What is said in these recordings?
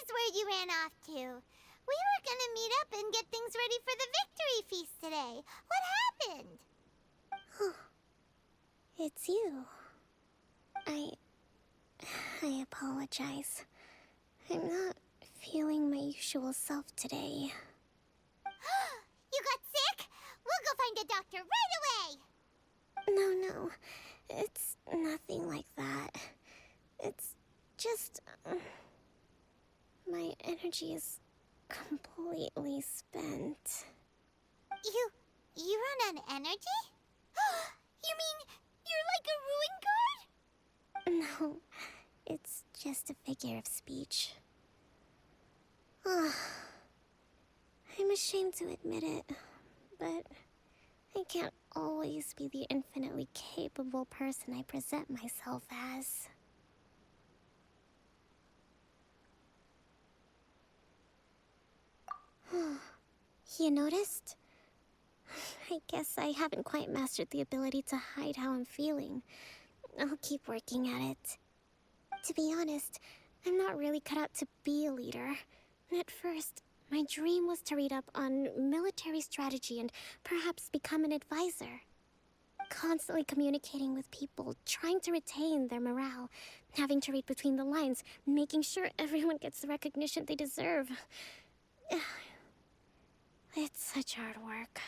is where you ran off to. We were gonna meet up and get things ready for the victory feast today. What happened? It's you. I apologize. I'm not feeling my usual self today. You got sick? We'll go find a doctor right away! No. It's nothing like that. It's just... my energy is completely spent. You run on energy? You mean you're like a ruin guard? No, it's just a figure of speech. I'm ashamed to admit it, but I can't always be the infinitely capable person I present myself as. You noticed? I guess I haven't quite mastered the ability to hide how I'm feeling. I'll keep working at it. To be honest, I'm not really cut out to be a leader. At first, my dream was to read up on military strategy and perhaps become an advisor. Constantly communicating with people, trying to retain their morale, having to read between the lines, making sure everyone gets the recognition they deserve. It's such hard work.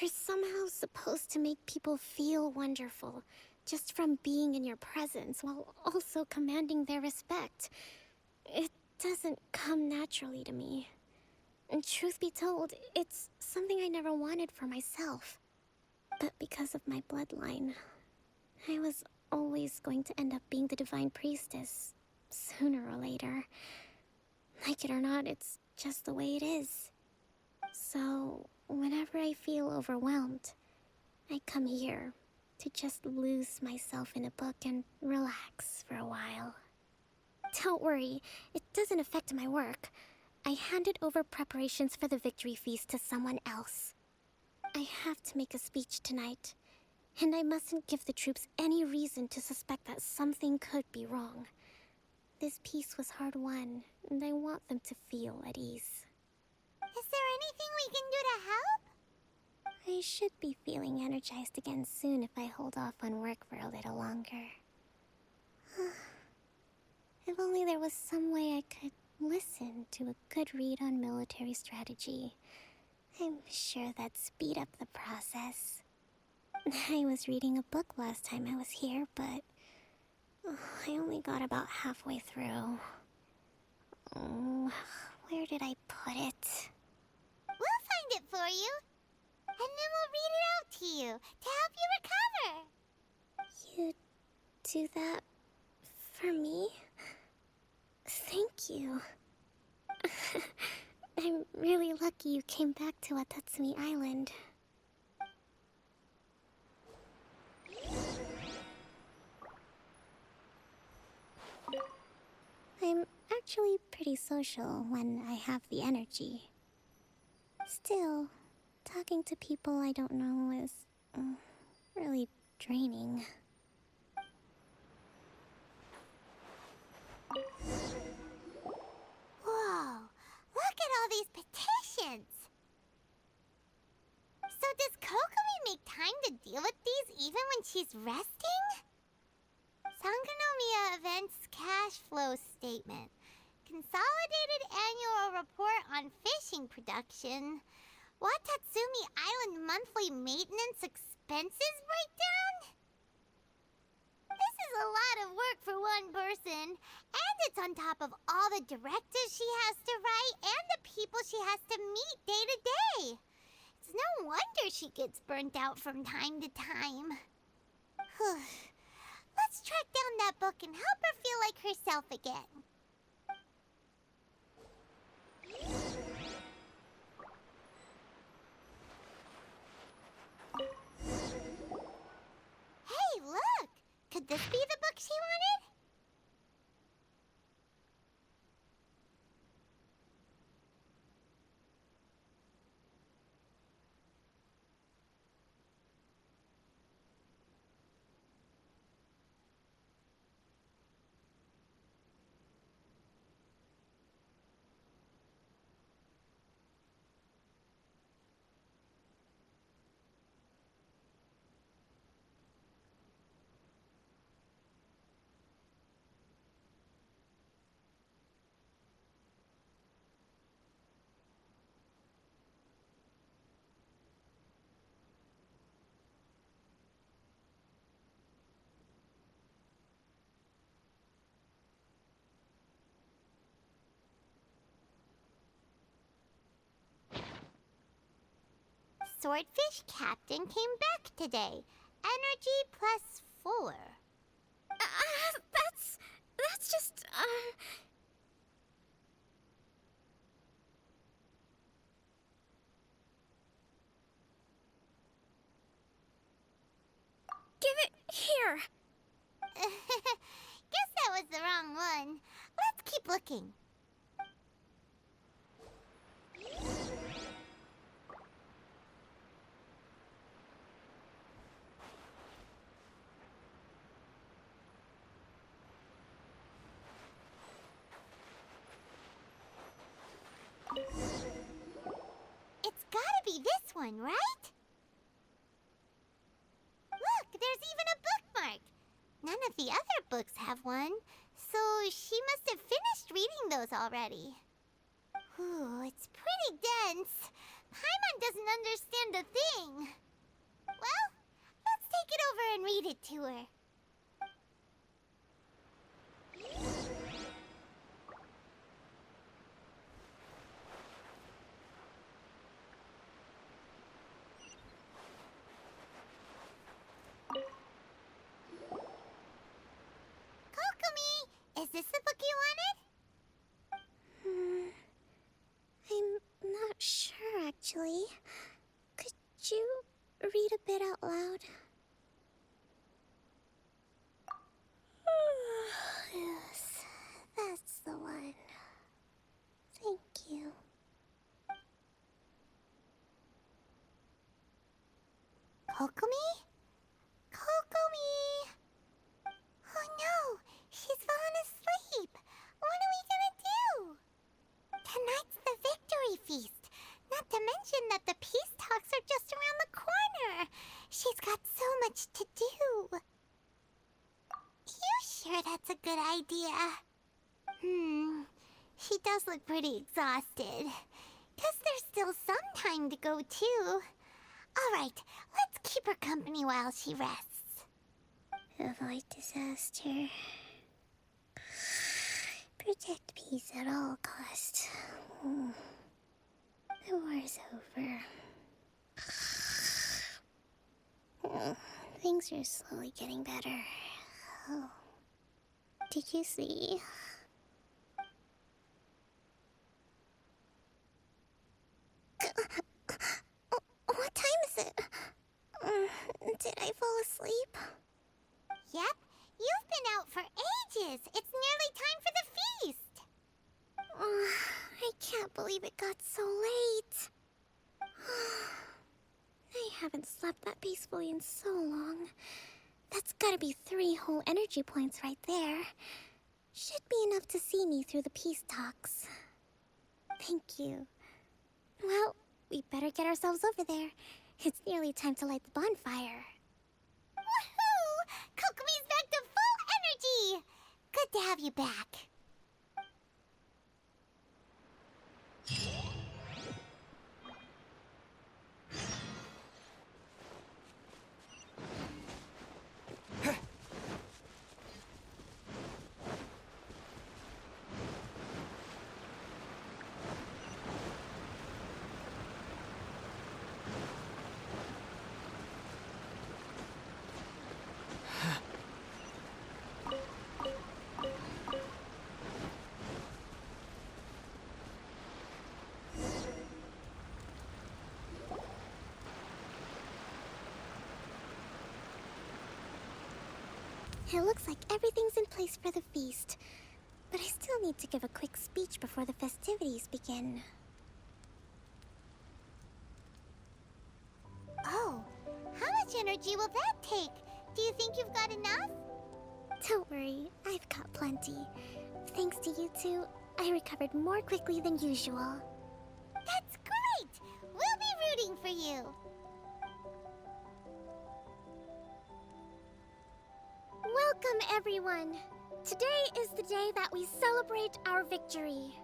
You're somehow supposed to make people feel wonderful, just from being in your presence, while also commanding their respect. It doesn't come naturally to me. And truth be told, it's something I never wanted for myself. But because of my bloodline, I was always going to end up being the divine priestess, sooner or later. Like it or not, it's just the way it is. So, whenever I feel overwhelmed, I come here to just lose myself in a book and relax for a while. Don't worry, it doesn't affect my work. I handed over preparations for the victory feast to someone else. I have to make a speech tonight, and I mustn't give the troops any reason to suspect that something could be wrong. This peace was hard won, and I want them to feel at ease. Is there anything we can do to help? I should be feeling energized again soon if I hold off on work for a little longer. If only there was some way I could listen to a good read on military strategy. I'm sure that'd speed up the process. I was reading a book last time I was here, but I only got about halfway through. Where did I put it? We'll find it for you. And then we'll read it out to you to help you recover. You do that for me? Thank you. I'm really lucky you came back to Watatsumi Island. I'm actually pretty social when I have the energy. Still, talking to people I don't know is really draining. Whoa, look at all these petitions. So does Kokomi make time to deal with these even when she's resting? Sangonomiya Events Cash Flow Statement. Consolidated Annual Report on Fishing Production. Watatsumi Island Monthly Maintenance Expenses Breakdown? This is a lot of work for one person, and it's on top of all the directives she has to write and the people she has to meet day to day. It's no wonder she gets burnt out from time to time. Let's track down that book and help her feel like herself again. Hey, look! Could this be the book she wanted? swordfish captain came back today. Energy plus 4. That's just, Give it here! Guess that was the wrong one. Let's keep looking. It's gotta be this one, right? Look, there's even a bookmark. None of the other books have one, so she must have finished reading those already. Ooh, it's pretty dense. Paimon doesn't understand a thing. Well, let's take it over and read it to her. Kokomi, is this the book you wanted? I'm not sure, actually. Could you read a bit out loud? Yes, that's the one. Thank you. Kokomi? Kokomi! Oh no, she's fallen asleep. What are we gonna do? Tonight's the victory feast. Not to mention that the peace talks are just around the corner. She's got so much to do. You sure that's a good idea? She does look pretty exhausted. Guess there's still some time to go, too. All right, let's keep her company while she rests. Avoid disaster. Protect peace at all costs. The war's over. Things are slowly getting better. Oh. Did you see? What time is it? Did I fall asleep? Yep, you've been out for ages. It's nearly time for the feast. I can't believe it got so late. I haven't slept that peacefully in so long. That's gotta be 3 whole energy points right there. Should be enough to see me through the peace talks. Thank you. Well, we better get ourselves over there. It's nearly time to light the bonfire. Woohoo! Kokomi's back to full energy! Good to have you back. It looks like everything's in place for the feast. But I still need to give a quick speech before the festivities begin. Oh, how much energy will that take? Do you think you've got enough? Don't worry, I've got plenty. Thanks to you two, I recovered more quickly than usual. That's great! We'll be rooting for you. Welcome, everyone! Today is the day that we celebrate our victory.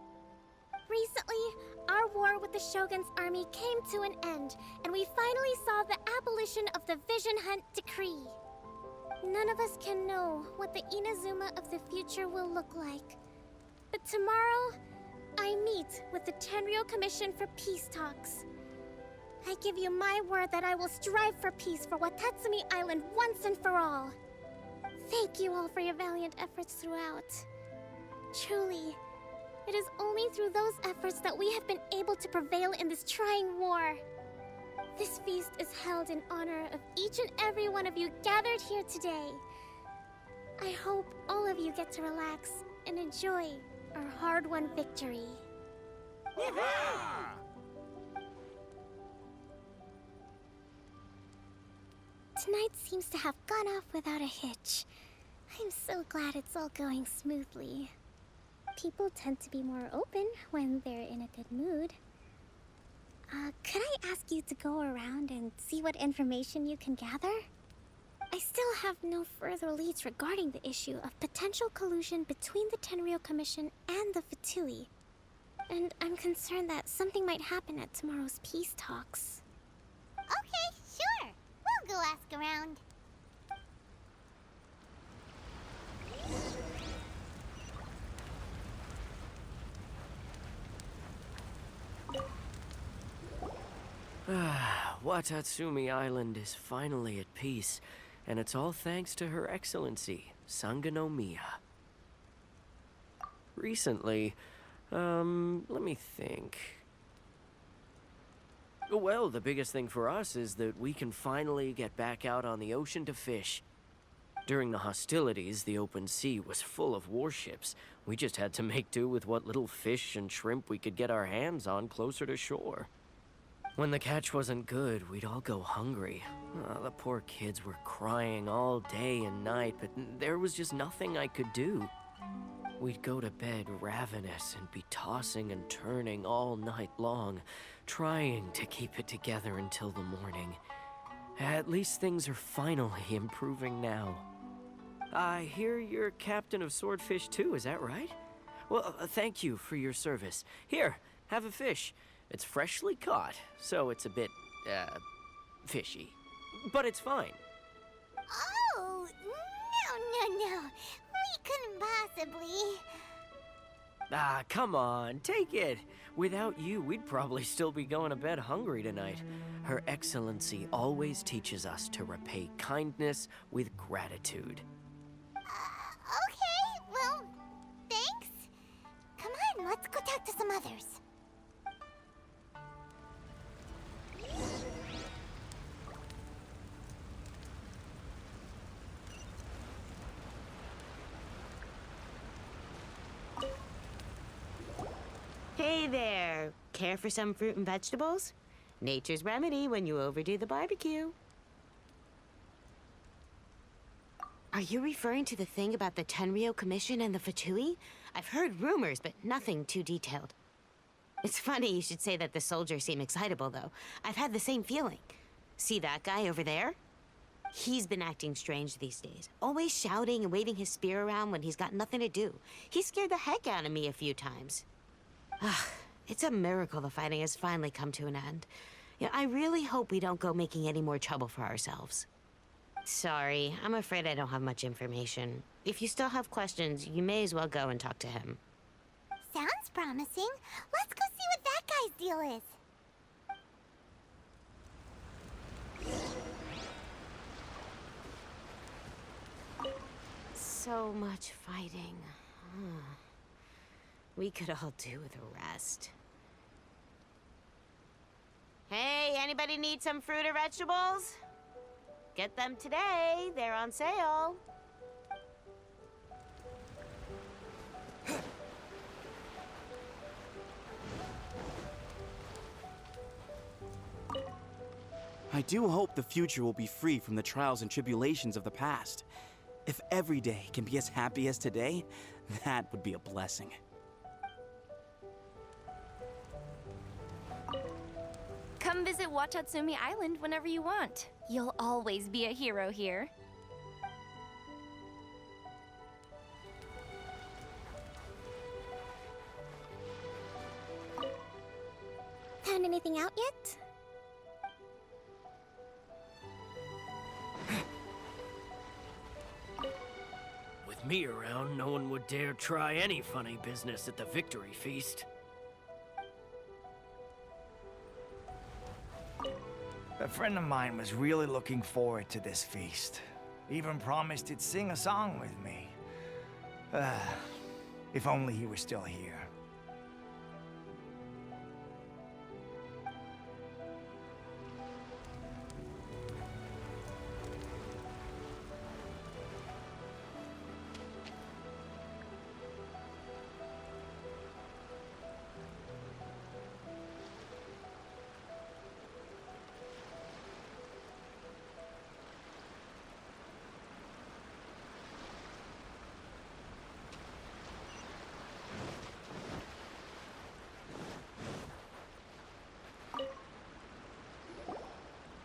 Recently, our war with the Shogun's army came to an end, and we finally saw the abolition of the Vision Hunt Decree. None of us can know what the Inazuma of the future will look like. But tomorrow, I meet with the Tenryo Commission for Peace Talks. I give you my word that I will strive for peace for Watatsumi Island once and for all. Thank you all for your valiant efforts throughout. Truly, it is only through those efforts that we have been able to prevail in this trying war. This feast is held in honor of each and every one of you gathered here today. I hope all of you get to relax and enjoy our hard-won victory. Tonight seems to have gone off without a hitch. I'm so glad it's all going smoothly. People tend to be more open when they're in a good mood. Could I ask you to go around and see what information you can gather? I still have no further leads regarding the issue of potential collusion between the Tenryou Commission and the Fatui. And I'm concerned that something might happen at tomorrow's peace talks. Okay, sure. We'll go ask around. Watatsumi Island is finally at peace, and it's all thanks to Her Excellency, Sangonomiya. Recently, let me think. Well, the biggest thing for us is that we can finally get back out on the ocean to fish. During the hostilities, the open sea was full of warships. We just had to make do with what little fish and shrimp we could get our hands on closer to shore. When the catch wasn't good, we'd all go hungry. The poor kids were crying all day and night, but there was just nothing I could do. We'd go to bed ravenous and be tossing and turning all night long, trying to keep it together until the morning. At least things are finally improving now. I hear you're captain of Swordfish too, is that right? Well, thank you for your service. Here, have a fish. It's freshly caught, so it's a bit, fishy. But it's fine. Oh, no. We couldn't possibly. Come on, take it. Without you, we'd probably still be going to bed hungry tonight. Her Excellency always teaches us to repay kindness with gratitude. Okay, well, thanks. Come on, let's go talk to some others. Hey there! Care for some fruit and vegetables? Nature's remedy when you overdo the barbecue. Are you referring to the thing about the Tenryou Commission and the Fatui? I've heard rumors, but nothing too detailed. It's funny you should say that the soldiers seem excitable, though. I've had the same feeling. See that guy over there? He's been acting strange these days. Always shouting and waving his spear around when he's got nothing to do. He scared the heck out of me a few times. It's a miracle the fighting has finally come to an end. Yeah, I really hope we don't go making any more trouble for ourselves. Sorry, I'm afraid I don't have much information. If you still have questions, you may as well go and talk to him. Sounds promising. Let's go see what that guy's deal is. So much fighting. We could all do with a rest. Hey, anybody need some fruit or vegetables? Get them today. They're on sale. I do hope the future will be free from the trials and tribulations of the past. If every day can be as happy as today, that would be a blessing. Come visit Watatsumi Island whenever you want. You'll always be a hero here. Found anything out yet? With me around, no one would dare try any funny business at the victory feast. A friend of mine was really looking forward to this feast. Even promised he'd sing a song with me. If only he were still here.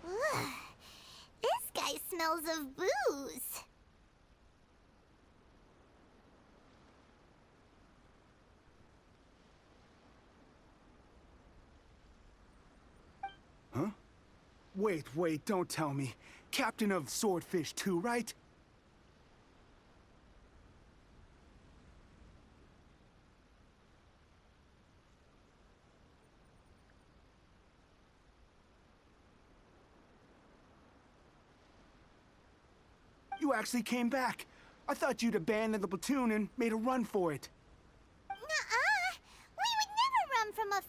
Ugh. This guy smells of booze. Huh? Wait, don't tell me. Captain of Swordfish too, right? You actually came back. I thought you'd abandoned the platoon and made a run for it. Nuh-uh. We would never run from a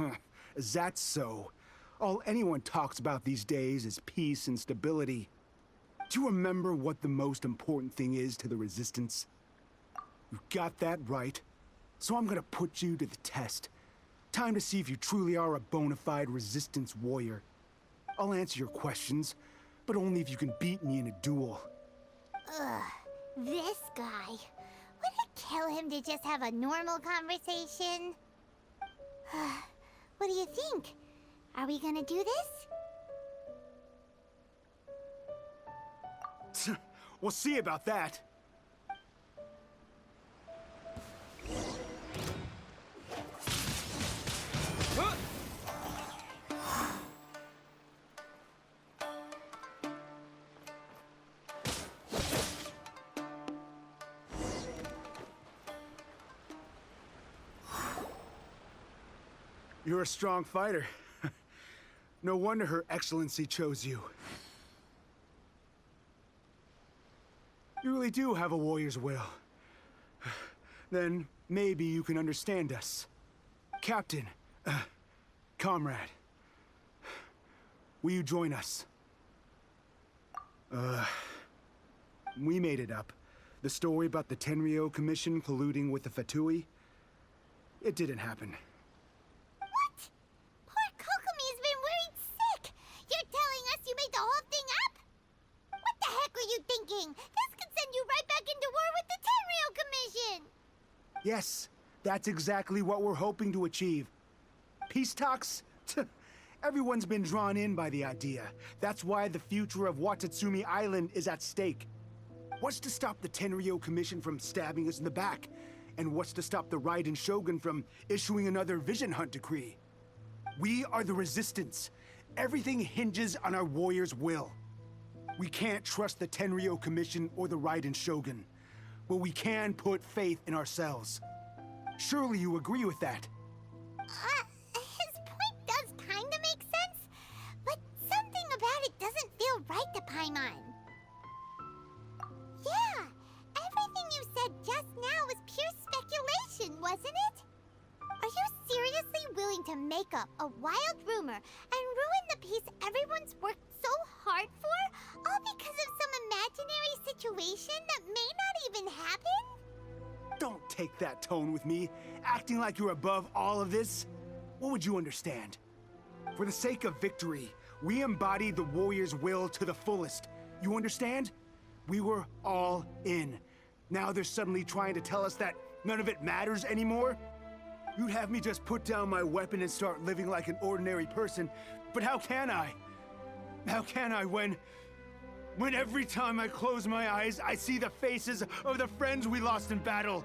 fight. Is that so? All anyone talks about these days is peace and stability. Do you remember what the most important thing is to the Resistance? You got that right. So I'm gonna put you to the test. Time to see if you truly are a bona fide Resistance warrior. I'll answer your questions, but only if you can beat me in a duel. Ugh. This guy. Would it kill him to just have a normal conversation? What do you think? Are we gonna do this? We'll see about that. You're a strong fighter. No wonder Her Excellency chose you. You really do have a warrior's will. Then maybe you can understand us. Captain, comrade, will you join us? We made it up. The story about the Tenryo Commission colluding with the Fatui, it didn't happen. What? Poor Kokomi's been worried sick. You're telling us you made the whole thing up? What the heck were you thinking? This could send you right back into war with the Tenryo Commission. Yes, that's exactly what we're hoping to achieve. Peace talks? Everyone's been drawn in by the idea. That's why the future of Watatsumi Island is at stake. What's to stop the Tenryo Commission from stabbing us in the back? And what's to stop the Raiden Shogun from issuing another Vision Hunt decree? We are the Resistance. Everything hinges on our warrior's will. We can't trust the Tenryo Commission or the Raiden Shogun, but we can put faith in ourselves. Surely you agree with that? His point does kinda make sense, but something about it doesn't feel right to Paimon. Yeah, everything you said just now was pure speculation, wasn't it? Are you seriously willing to make up a wild rumor and ruin the peace everyone's worked so hard for, all because of some imaginary situation that may not even happen? Don't take that tone with me, acting like you're above all of this. What would you understand? For the sake of victory, we embodied the warrior's will to the fullest. You understand? We were all in. Now they're suddenly trying to tell us that none of it matters anymore? You'd have me just put down my weapon and start living like an ordinary person, but how can I? How can I when every time I close my eyes, I see the faces of the friends we lost in battle?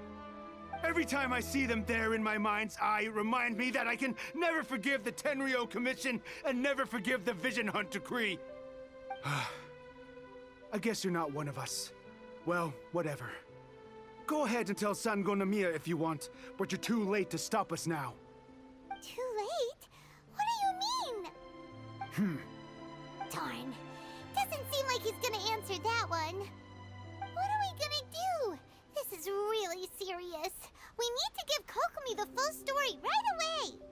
Every time I see them there in my mind's eye, it reminds me that I can never forgive the Tenryo Commission and never forgive the Vision Hunt decree. I guess you're not one of us. Well, whatever. Go ahead and tell Sango Namiya if you want, but you're too late to stop us now. Too late? What do you mean? Darn. Doesn't seem like he's gonna answer that one. What are we gonna do? This is really serious. We need to give Kokomi the full story right away.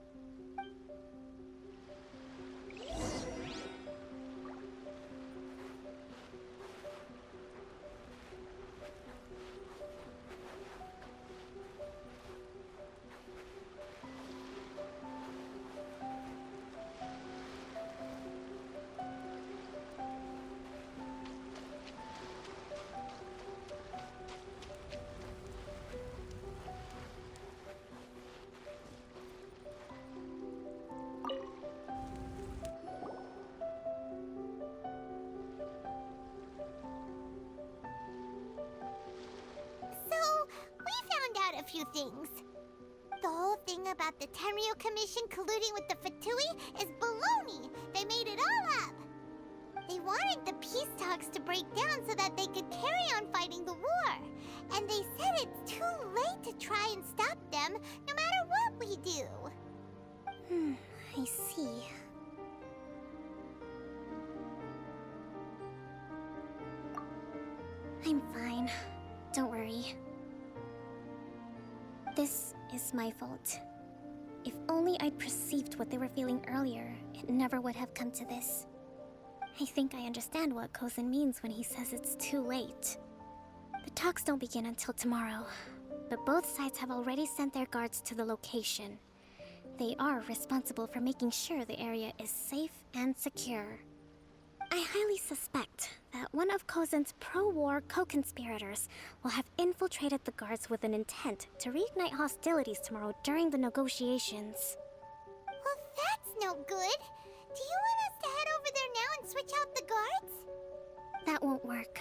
A few things. The whole thing about the Tenryo Commission colluding with the Fatui is baloney. They made it all up. They wanted the peace talks to break down so that they could carry on fighting the war. And they said it's too late to try and stop them, no matter what we do. I see. I'm fine. Don't worry. This is my fault. If only I'd perceived what they were feeling earlier, it never would have come to this. I think I understand what Kozin means when he says it's too late. The talks don't begin until tomorrow, but both sides have already sent their guards to the location. They are responsible for making sure the area is safe and secure. I highly suspect that one of Kozin's pro-war co-conspirators will have infiltrated the guards with an intent to reignite hostilities tomorrow during the negotiations. Well, that's no good. Do you want us to head over there now and switch out the guards? That won't work.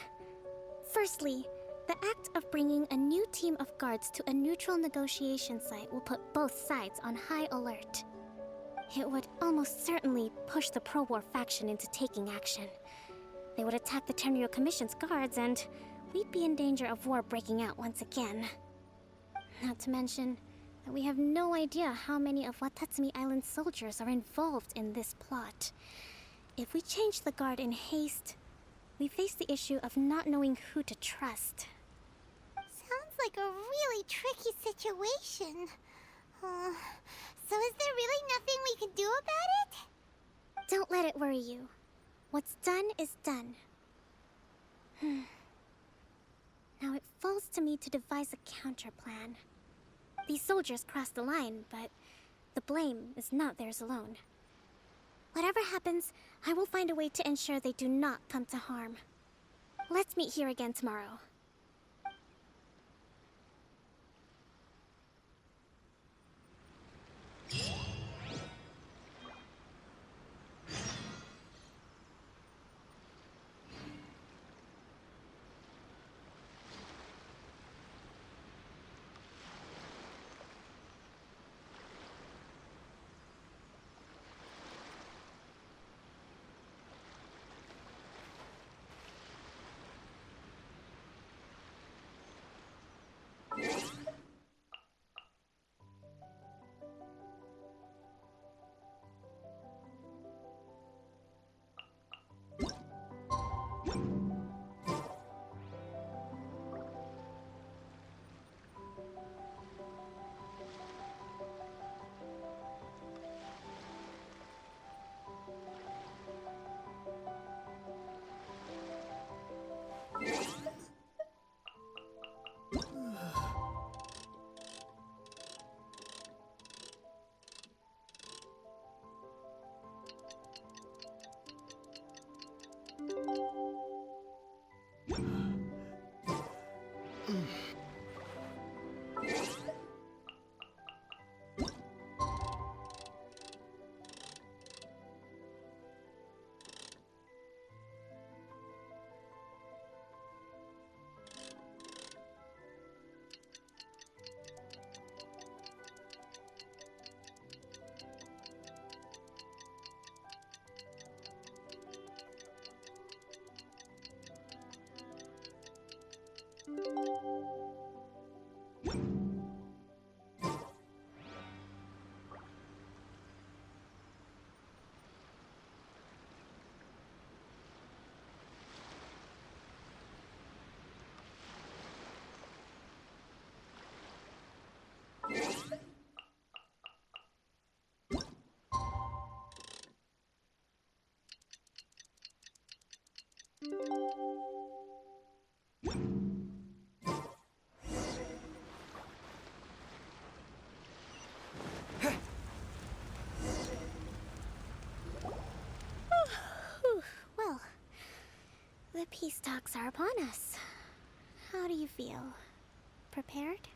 Firstly, the act of bringing a new team of guards to a neutral negotiation site will put both sides on high alert. It would almost certainly push the pro-war faction into taking action. They would attack the Tenryo Commission's guards, and we'd be in danger of war breaking out once again. Not to mention that we have no idea how many of Watatsumi Island's soldiers are involved in this plot. If we change the guard in haste, we face the issue of not knowing who to trust. Sounds like a really tricky situation. So is there really nothing we can do about it? Don't let it worry you. What's done is done. Now it falls to me to devise a counterplan. These soldiers crossed the line, but the blame is not theirs alone. Whatever happens, I will find a way to ensure they do not come to harm. Let's meet here again tomorrow. Well, the peace talks are upon us. How do you feel? Prepared?